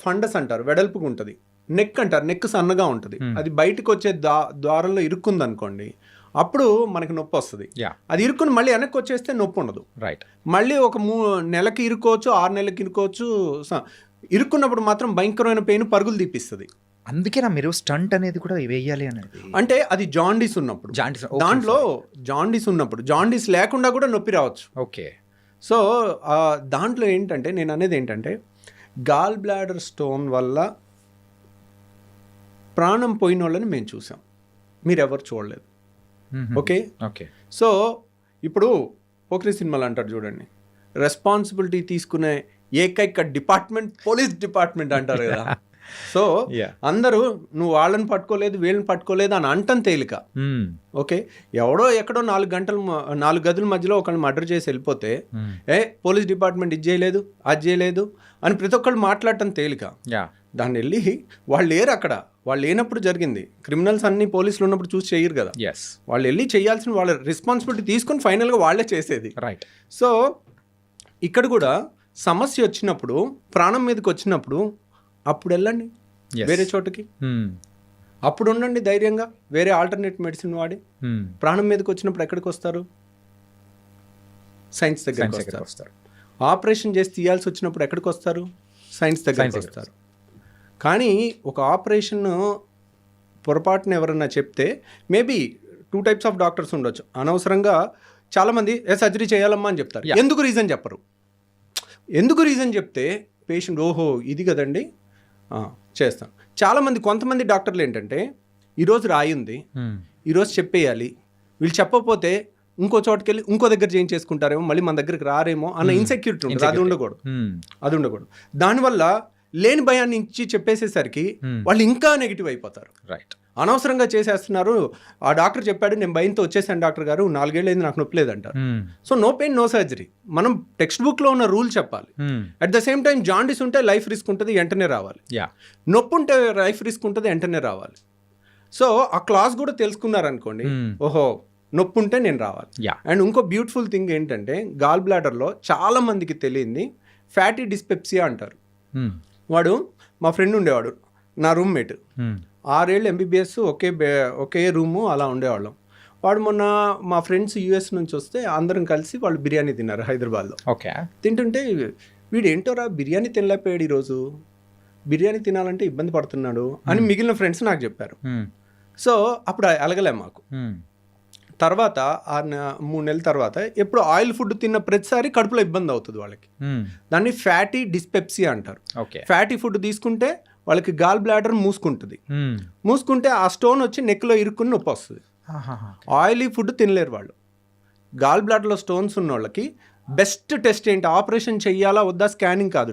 ఫండస్ అంటారు, వెడల్పుగా ఉంటుంది. నెక్ అంటారు, నెక్ సన్నగా ఉంటుంది. అది బయటకు వచ్చే ద్వారంలో ఇరుక్కుంది అనుకోండి, అప్పుడు మనకి నొప్పి వస్తుంది. అది ఇరుక్కుని మళ్ళీ వెనక్కి వచ్చేస్తే నొప్పి ఉండదు. రైట్. మళ్ళీ ఒక నెలకి ఇరుకోవచ్చు, 6 నెలలకి ఇరుకోవచ్చు. ఇరుక్కున్నప్పుడు మాత్రం భయంకరమైన పెయిన్ పరుగులు తీపిస్తుంది. అందుకేనా మీరు స్టంట్ అనేది కూడా వేయాలి అనేది? అంటే అది జాండీస్ ఉన్నప్పుడు, దాంట్లో జాండీస్ ఉన్నప్పుడు, జాండీస్ లేకుండా కూడా నొప్పి రావచ్చు. ఓకే. సో దాంట్లో ఏంటంటే నేను అనేది ఏంటంటే గాల్ బ్లాడర్ స్టోన్ వల్ల ప్రాణం పోయిన వాళ్ళని మేము చూసాం, మీరు ఎవరు చూడలేదు. Okay okay. సో ఇప్పుడు పోక్రీ సినిమాలు అంటారు చూడండి, రెస్పాన్సిబిలిటీ తీసుకునే ఏకైక డిపార్ట్మెంట్ పోలీస్ డిపార్ట్మెంట్ అంటారు కదా. సో అందరూ నువ్వు వాళ్ళని పట్టుకోలేదు వీళ్ళని పట్టుకోలేదు అని అంటం తేలిక. ఓకే, ఎవడో ఎక్కడో 4 గదుల మధ్యలో ఒకళ్ళు మర్డర్ చేసి వెళ్ళిపోతే పోలీస్ డిపార్ట్మెంట్ ఇది చేయలేదు అది చేయలేదు అని ప్రతి ఒక్కళ్ళు మాట్లాడటం తేలిక. దాన్ని వెళ్ళి వాళ్ళు లేరు అక్కడ, వాళ్ళు లేనప్పుడు జరిగింది. క్రిమినల్స్ అన్ని పోలీసులు ఉన్నప్పుడు చూసి చేయరు కదా, వాళ్ళు వెళ్ళి చేయాల్సిన వాళ్ళ రెస్పాన్సిబిలిటీ తీసుకొని ఫైనల్గా వాళ్ళే చేసేది. రైట్. సో ఇక్కడ కూడా సమస్య వచ్చినప్పుడు, ప్రాణం మీదకి వచ్చినప్పుడు అప్పుడు వెళ్ళండి వేరే చోటకి, అప్పుడు ఉండండి ధైర్యంగా, వేరే ఆల్టర్నేట్ మెడిసిన్ వాడి. ప్రాణం మీదకి వచ్చినప్పుడు ఎక్కడికి వస్తారు? సైన్స్ దగ్గరికి వస్తారు. ఆపరేషన్ చేసి తీయాల్సి వచ్చినప్పుడు ఎక్కడికి వస్తారు? సైన్స్ దగ్గరికి వస్తారు. కానీ ఒక ఆపరేషన్ పొరపాటున ఎవరన్నా చెప్తే మేబీ 2 types ఆఫ్ డాక్టర్స్ ఉండొచ్చు. అనవసరంగా చాలామంది సర్జరీ చేయాలమ్మా అని చెప్తారు. ఎందుకు రీజన్ చెప్పరు. ఎందుకు రీజన్ చెప్తే పేషెంట్ ఓహో ఇది కదండి చేస్తాం. చాలామంది కొంతమంది డాక్టర్లు ఏంటంటే ఈరోజు రాయి ఉంది, ఈరోజు చెప్పేయాలి, వీళ్ళు చెప్పకపోతే ఇంకో చోటుకి వెళ్ళి ఇంకో దగ్గర చేయించేసుకుంటారేమో, మళ్ళీ మన దగ్గరికి రారేమో అన్న ఇన్సెక్యూరిటీ ఉంటుంది. అది ఉండకూడదు. దానివల్ల లేని భయాన్ని ఇచ్చి చెప్పేసేసరికి వాళ్ళు ఇంకా నెగిటివ్ అయిపోతారు. రైట్. అనవసరంగా చేసేస్తున్నారు. ఆ డాక్టర్ చెప్పాడు, నేను భయంతో వచ్చేసాను డాక్టర్ గారు, 4 ఏళ్ళు అయింది నాకు నొప్పి లేదంటారు. So no pain no surgery. మనం టెక్స్ట్ బుక్లో ఉన్న రూల్ చెప్పాలి. At the same time jaundice ఉంటే లైఫ్ రిస్క్ ఉంటుంది, వెంటనే రావాలి. నొప్పి ఉంటే లైఫ్ రిస్క్ ఉంటుంది, వెంటనే రావాలి. సో ఆ క్లాస్ కూడా తెలుసుకున్నారనుకోండి, ఓహో నొప్పి ఉంటే నేను రావాలి. అండ్ ఇంకో బ్యూటిఫుల్ థింగ్ ఏంటంటే గాల్ బ్లాడర్లో చాలా మందికి తెలియంది ఫ్యాటీ డిస్పెప్సియా అంటారు. వాడు మా ఫ్రెండ్ ఉండేవాడు, నా రూమ్మేట్. 6 ఏళ్ళు MBBS ఒకే రూము అలా ఉండేవాళ్ళం. వాడు మొన్న మా ఫ్రెండ్స్ US నుంచి వస్తే అందరం కలిసి వాళ్ళు బిర్యానీ తిన్నారు హైదరాబాద్లో. ఓకే. తింటుంటే వీడు ఏంటోరా బిర్యానీ తినలేకపోయాడు ఈరోజు, బిర్యానీ తినాలంటే ఇబ్బంది పడుతున్నాడు అని మిగిలిన ఫ్రెండ్స్ నాకు చెప్పారు. సో అప్పుడు అలగలే మాకు. తర్వాత 3 నెలల తర్వాత ఎప్పుడు ఆయిల్ ఫుడ్ తిన్న ప్రతిసారి కడుపులో ఇబ్బంది అవుతుంది వాళ్ళకి. దాన్ని ఫ్యాటీ డిస్పెప్సియా అంటారు. ఫ్యాటీ ఫుడ్ తీసుకుంటే వాళ్ళకి గాల్ బ్లాడర్ మూసుకుంటే ఆ స్టోన్ వచ్చి నెక్లో ఇరుక్కుని నొప్పి వస్తుంది. ఆయిలీ ఫుడ్ తినలేరు వాళ్ళు. గాల్ బ్లాడర్లో స్టోన్స్ ఉన్న వాళ్ళకి బెస్ట్ టెస్ట్ ఏంటి, ఆపరేషన్ చెయ్యాలా వద్దా స్కానింగ్ కాదు,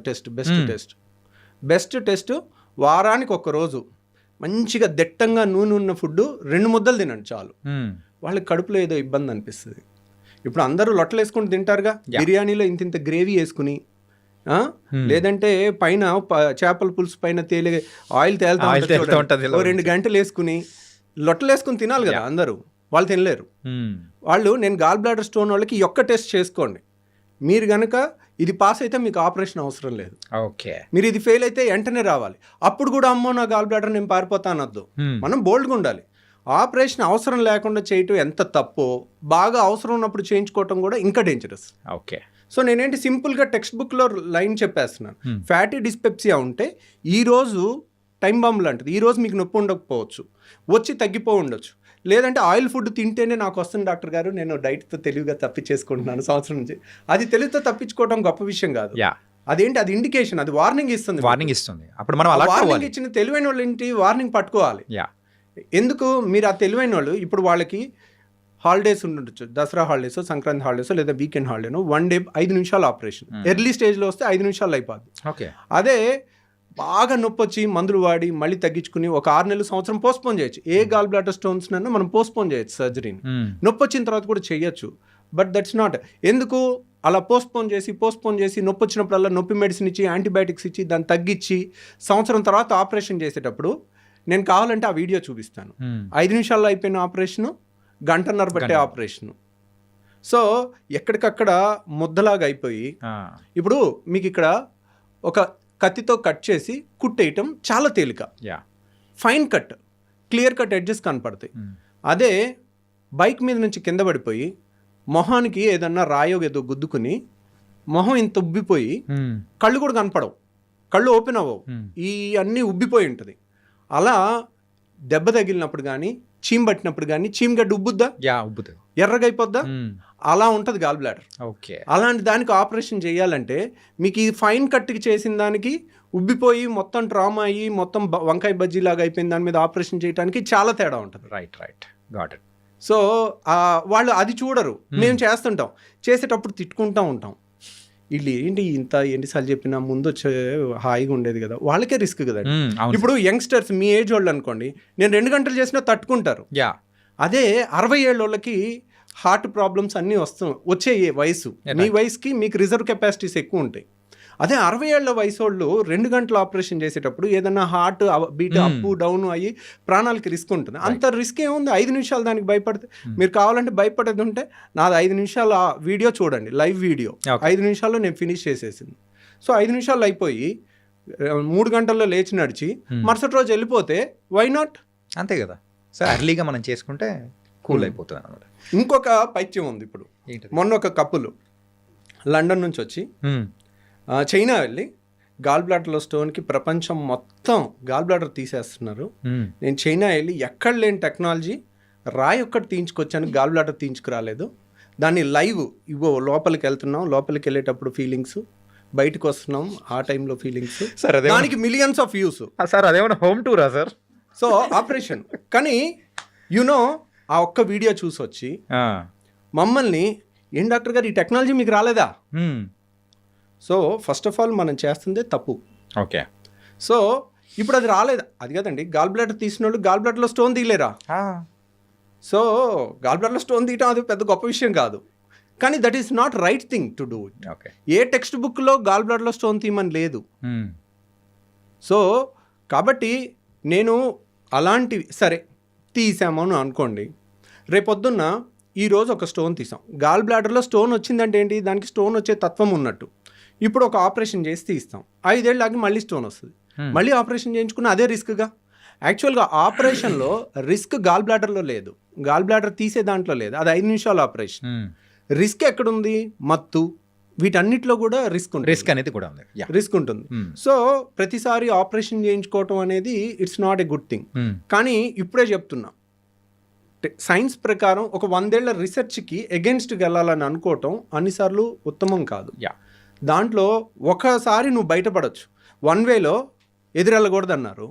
బెస్ట్ టెస్ట్ వారానికి 1 రోజు మంచిగా దట్టంగా నూనె ఉన్న ఫుడ్ 2 ముద్దలు తినండి చాలు. వాళ్ళకి కడుపులో ఏదో ఇబ్బంది అనిపిస్తుంది. ఇప్పుడు అందరూ లొట్టలు వేసుకుని తింటారుగా, బిర్యానీలో ఇంత గ్రేవీ వేసుకుని, లేదంటే పైన చేపల పులుసు పైన ఆయిల్ తేలుతా 2 గంటలు వేసుకుని లొట్టలు వేసుకుని తినాలి కదా అందరూ. వాళ్ళు తినలేరు. వాళ్ళు నేను గాల్ బ్లాడర్ స్టోన్ వాళ్ళకి ఒక్క టెస్ట్ చేసుకోండి, మీరు కనుక ఇది పాస్ అయితే మీకు ఆపరేషన్ అవసరం లేదు. ఓకే. మీరు ఇది ఫెయిల్ అయితే వెంటనే రావాలి. అప్పుడు కూడా అమ్మో నా గాల్ బ్లాడర్ నేను పారిపోతా అనొద్దు. మనం బోల్డ్గా ఉండాలి. ఆపరేషన్ అవసరం లేకుండా చేయటం ఎంత తప్పో, బాగా అవసరం ఉన్నప్పుడు చేయించుకోవటం కూడా ఇంకా డేంజరస్. ఓకే. సో నేనేంటి సింపుల్గా టెక్స్ట్ బుక్లో లైన్ చెప్పేస్తున్నాను. ఫ్యాటీ డిస్పెప్సియా ఉంటే ఈరోజు టైం బాంబ్ లాంటిది, ఈరోజు మీకు నొప్పి ఉండకపోవచ్చు, వచ్చి తగ్గిపో ఉండొచ్చు. లేదంటే ఆయిల్ ఫుడ్ తింటేనే నాకు వస్తుంది డాక్టర్ గారు, నేను డైట్తో తెలివిగా తప్పించేసుకుంటున్నాను సంవత్సరం నుంచి. అది తెలివితో తప్పించుకోవడం గొప్ప విషయం కాదు. అదేంటి, అది ఇండికేషన్, అది వార్నింగ్ ఇస్తుంది. అప్పుడు మనం వార్నింగ్ ఇచ్చిన తెలివైన వాళ్ళు ఏంటి, వార్నింగ్ పట్టుకోవాలి. ఎందుకు మీరు ఆ తెలివైన వాళ్ళు ఇప్పుడు వాళ్ళకి హాలిడేస్ ఉండొచ్చు, దసరా హాలిడేస్, సంక్రాంతి హాలిడేస్, లేదా వీకెండ్ హాలిడేనో 1 డే 5 నిమిషాలు ఆపరేషన్. ఎర్లీ స్టేజ్లో వస్తే 5 నిమిషాలు అయిపోద్ది. ఓకే. అదే బాగా నొప్పి వచ్చి మందులు వాడి మళ్ళీ తగ్గించుకుని ఒక 6 నెలలు సంవత్సరం పోస్ట్పోన్ చేయొచ్చు. ఏ గాల్ బ్లాడర్ స్టోన్స్ నన్ను మనం పోస్ట్పోన్ చేయొచ్చు సర్జరీని. నొప్పి వచ్చిన తర్వాత కూడా చేయొచ్చు. But that's not. ఎందుకు అలా పోస్ట్పోన్ చేసి నొప్పి వచ్చినప్పుడల్లా నొప్పి మెడిసిన్ ఇచ్చి యాంటీబయాటిక్స్ ఇచ్చి దాన్ని తగ్గించి సంవత్సరం తర్వాత ఆపరేషన్ చేసేటప్పుడు నేను కావాలంటే ఆ వీడియో చూపిస్తాను. 5 నిమిషాల్లో అయిపోయిన ఆపరేషను, గంటన్నర పట్టే ఆపరేషను. సో ఎక్కడికక్కడ ముద్దలాగా అయిపోయి ఇప్పుడు మీకు ఇక్కడ ఒక కత్తితో కట్ చేసి కుట్టేయటం చాలా తేలిక. Fine cut, clear cut edges కనపడతాయి. అదే బైక్ మీద నుంచి కింద పడిపోయి మొహానికి ఏదన్నా రాయో ఏదో గుద్దుకుని మొహం ఇంత ఉబ్బిపోయి కళ్ళు కూడా కనపడవు, కళ్ళు ఓపెన్ అవ్వవు, ఈ అన్నీ ఉబ్బిపోయి ఉంటుంది. అలా దెబ్బ తగిలినప్పుడు కానీ చీమ్ పట్టినప్పుడు కానీ చీమగడ్డ ఉబ్బుద్దా, ఎర్రగా అయిపోద్దా, అలా ఉంటుంది గాల్ బ్లాడర్. ఓకే, అలాంటి దానికి ఆపరేషన్ చేయాలంటే మీకు ఈ ఫైన్ కట్కి చేసిన దానికి ఉబ్బిపోయి మొత్తం ట్రామా అయ్యి మొత్తం వంకాయ బజ్జీ లాగా అయిపోయిన దాని మీద ఆపరేషన్ చేయడానికి చాలా తేడా ఉంటుంది. Right, got it. సో వాళ్ళు అది చూడరు. మేము చేస్తుంటాం, చేసేటప్పుడు తిట్టుకుంటూ ఉంటాం. వీళ్ళు ఏంటి ఇంత ఎన్నిసార్లు చెప్పినా ముందు వచ్చే హాయిగా ఉండేది కదా, వాళ్ళకే రిస్క్ కదా. ఇప్పుడు యంగ్స్టర్స్ మీ ఏజ్ వాళ్ళు అనుకోండి, నేను 2 గంటలు చేసినా తట్టుకుంటారు. అదే 60 ఏళ్ళ వాళ్ళకి హార్ట్ ప్రాబ్లమ్స్ అన్నీ వచ్చే వయసు, మీ వయసుకి మీకు రిజర్వ్ కెపాసిటీస్ ఎక్కువ ఉంటాయి. అదే 60 ఏళ్ల వయసు వాళ్ళు 2 గంటలు ఆపరేషన్ చేసేటప్పుడు ఏదన్నా హార్ట్ బీట్ అప్ డౌన్ అయ్యి ప్రాణాలకి రిస్క్ ఉంటుంది. అంత రిస్క్ ఏముంది, 5 నిమిషాలు దానికి భయపడితే. మీరు కావాలంటే భయపడేది ఉంటే నాది 5 నిమిషాల వీడియో చూడండి, లైవ్ వీడియో. 5 నిమిషాల్లో నేను ఫినిష్ చేసేసింది. సో 5 నిమిషాలు అయిపోయి 3 గంటల్లో లేచి నడిచి మరుసటి రోజు వెళ్ళిపోతే వై నాట్? అంతే కదా సార్, అర్లీగా మనం చేసుకుంటే కూల్ అయిపోతుంది అన్నమాట. ఇంకొక పైత్యం ఉంది. ఇప్పుడు మొన్న ఒక కప్పులు లండన్ నుంచి వచ్చి చైనా వెళ్ళి గాల్ బ్లాడర్లో స్టోన్కి ప్రపంచం మొత్తం గాల్ బ్లాడర్ తీసేస్తున్నారు. నేను చైనా వెళ్ళి ఎక్కడ లేని టెక్నాలజీ రాయి ఒక్కటి తీయించుకొచ్చాను, గాల్ బ్లాడర్ తీయించుకురాలేదు. దాన్ని లైవ్ ఇగో లోపలికి వెళ్తున్నాం, లోపలికి వెళ్ళేటప్పుడు ఫీలింగ్స్, బయటకు వస్తున్నాం ఆ టైంలో ఫీలింగ్స్. దానికి మిలియన్స్ ఆఫ్ వ్యూస్. సార్ అదేమన్నా హోమ్ టూరా సార్? సో ఆపరేషన్ కానీ యునో ఆ ఒక్క వీడియో చూసి వచ్చి మమ్మల్ని, ఏం డాక్టర్ గారు ఈ టెక్నాలజీ మీకు రాలేదా? సో ఫస్ట్ ఆఫ్ ఆల్ మనం చేస్తుందే తప్పు. ఓకే, సో ఇప్పుడు అది రాలేదు, అది కదండి. గాల్ బ్లాడర్ తీసిన వాళ్ళు గాల్ బ్లాడర్లో స్టోన్ తీయలేరా? సో గాల్ బ్లాడర్లో స్టోన్ తీయటం అది పెద్ద గొప్ప విషయం కాదు, కానీ that is not right thing to do it. ఏ టెక్స్ట్ బుక్లో గాల్ బ్లాడర్లో స్టోన్ తీయమని లేదు. సో కాబట్టి నేను అలాంటివి సరే తీసాము అని అనుకోండి, రేపొద్దున్న ఈరోజు ఒక స్టోన్ తీసాం, గాల్ బ్లాడర్లో స్టోన్ వచ్చిందంటే ఏంటి, దానికి స్టోన్ వచ్చే తత్వం ఉన్నట్టు. ఇప్పుడు ఒక ఆపరేషన్ చేసి తీస్తాం, 5 ఏళ్ళు ఆగి మళ్ళీ స్టోన్ వస్తుంది, మళ్ళీ ఆపరేషన్ చేయించుకున్న అదే రిస్క్గా. యాక్చువల్గా ఆపరేషన్లో రిస్క్ గాల్ బ్లాడర్లో లేదు, గాల్ బ్లాడర్ తీసే దాంట్లో లేదు, అది 5 నిమిషాల ఆపరేషన్. రిస్క్ ఎక్కడుంది? మత్తు, వీటన్నిటిలో కూడా రిస్క్ ఉంటుంది. రిస్క్ అనేది కూడా ఉంది, రిస్క్ ఉంటుంది. సో ప్రతిసారి ఆపరేషన్ చేయించుకోవటం అనేది it's not a good thing. కానీ ఇప్పుడే చెప్తున్నా, సైన్స్ ప్రకారం ఒక 100 ఏళ్ల రీసెర్చ్కి ఎగెన్స్ట్కి వెళ్ళాలని అనుకోవటం అన్నిసార్లు ఉత్తమం కాదు. దాంట్లో ఒకసారి నువ్వు బయటపడవచ్చు. 1 వేలో ఎదురెళ్ళకూడదు అన్నారు,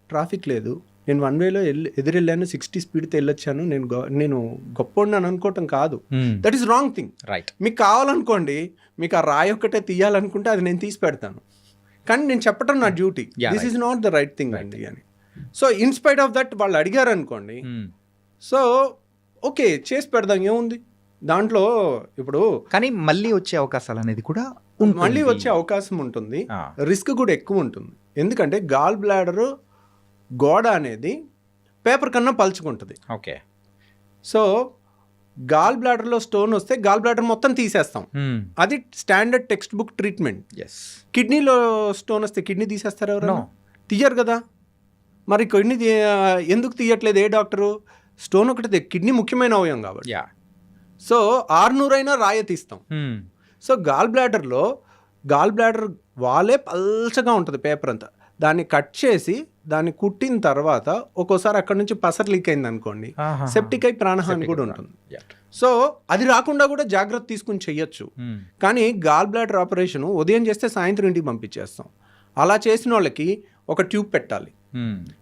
ట్రాఫిక్ లేదు, నేను 1 వేలో ఎదురెళ్ళాను, 60 స్పీడ్తో వెళ్ళొచ్చాను, నేను గొప్ప అనుకోవటం కాదు. That is wrong thing. Right, మీకు కావాలనుకోండి, మీకు ఆ రాయి ఒక్కటే తీయాలనుకుంటే అది నేను తీసి పెడతాను, కానీ నేను చెప్పటం నా duty. This is not the right thing అండి అని. సో ఇన్స్పైట్ ఆఫ్ దట్ వాళ్ళు అడిగారు అనుకోండి, సో ఓకే చేసి పెడదాం, ఏముంది దాంట్లో. ఇప్పుడు కానీ మళ్ళీ వచ్చే అవకాశాలు అనేది కూడా మళ్ళీ వచ్చే అవకాశం ఉంటుంది, రిస్క్ కూడా ఎక్కువ ఉంటుంది. ఎందుకంటే గాల్ బ్లాడర్ గోడ అనేది పేపర్ కన్నా పలుచుకుంటుంది. ఓకే, సో గాల్ బ్లాడర్లో స్టోన్ వస్తే గాల్ బ్లాడర్ మొత్తం తీసేస్తాం, అది స్టాండర్డ్ టెక్స్ట్ బుక్ ట్రీట్మెంట్. కిడ్నీలో స్టోన్ వస్తే కిడ్నీ తీసేస్తారు ఎవరు? తీయరు కదా. మరి కిడ్నీ ఎందుకు తీయట్లేదు ఏ డాక్టరు? స్టోన్ ఒకటి, కిడ్నీ ముఖ్యమైన అవయవం కాబట్టి. సో 600 అయినా రాయ తీస్తాం. సో గాల్ బ్లాడర్ వాళ్ళే పల్చగా ఉంటుంది పేపర్ అంతా, దాన్ని కట్ చేసి దాన్ని కుట్టిన తర్వాత ఒక్కోసారి అక్కడ నుంచి పసర్ లీక్ అయింది అనుకోండి, సెప్టిక్ అయి ప్రాణహాని కూడా ఉంటుంది. సో అది రాకుండా కూడా జాగ్రత్త తీసుకుని చెయ్యొచ్చు. కానీ గాల్ బ్లాడర్ ఆపరేషన్ ఉదయం చేస్తే సాయంత్రం ఇంటికి పంపించేస్తాం. అలా చేసిన వాళ్ళకి ఒక ట్యూబ్ పెట్టాలి.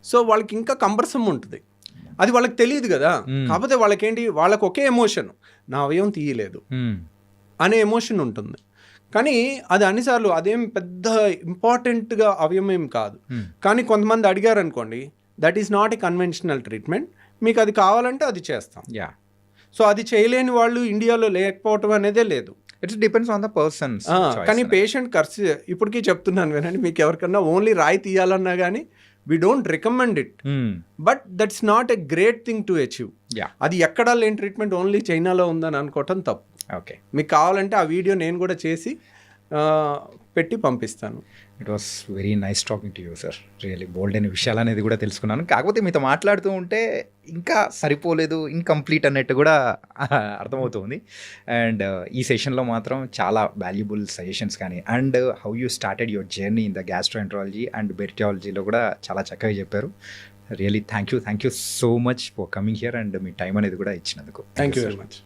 సో వాళ్ళకి ఇంకా కంబర్సమ్ ఉంటుంది, అది వాళ్ళకి తెలియదు కదా. కాకపోతే వాళ్ళకేంటి, వాళ్ళకి ఒకే ఎమోషన్, నా అవయవం తీయలేదు అనే ఎమోషన్ ఉంటుంది. కానీ అది అన్నిసార్లు అదేం పెద్ద ఇంపార్టెంట్గా అవయవం కాదు. కానీ కొంతమంది అడిగారు అనుకోండి, that is not a conventional treatment, మీకు అది కావాలంటే అది చేస్తాం. సో అది చేయలేని వాళ్ళు ఇండియాలో లేకపోవటం అనేదే లేదు. It's depends on the persons. కానీ పేషెంట్ ఖర్చు ఇప్పటికీ చెప్తున్నాను వినండి, మీకు ఎవరికన్నా ఓన్లీ రాయి తీయాలన్నా కానీ we don't recommend it, but that's not a great thing to achieve. అది ఎక్కడా లేని ట్రీట్మెంట్ ఓన్లీ చైనాలో ఉందని అనుకోవటం తప్పు. ఓకే, మీకు కావాలంటే ఆ వీడియో నేను కూడా చేసి పెట్టి పంపిస్తాను. It was very nice talking to you sir. Really bold అయిన విషయాలు అనేది కూడా తెలుసుకున్నాను. కాకపోతే మీతో మాట్లాడుతూ ఉంటే ఇంకా సరిపోలేదు, ఇన్కంప్లీట్ అన్నట్టు కూడా అర్థమవుతుంది. అండ్ ఈ సెషన్లో మాత్రం చాలా వాల్యుబుల్ సజెషన్స్ కానీ and how you started your journey in the gastroenterology and బెరిటాలజీలో కూడా చాలా చక్కగా చెప్పారు. Really thank you so much for coming here and మీ టైం అనేది కూడా ఇచ్చినందుకు. Thank you very much.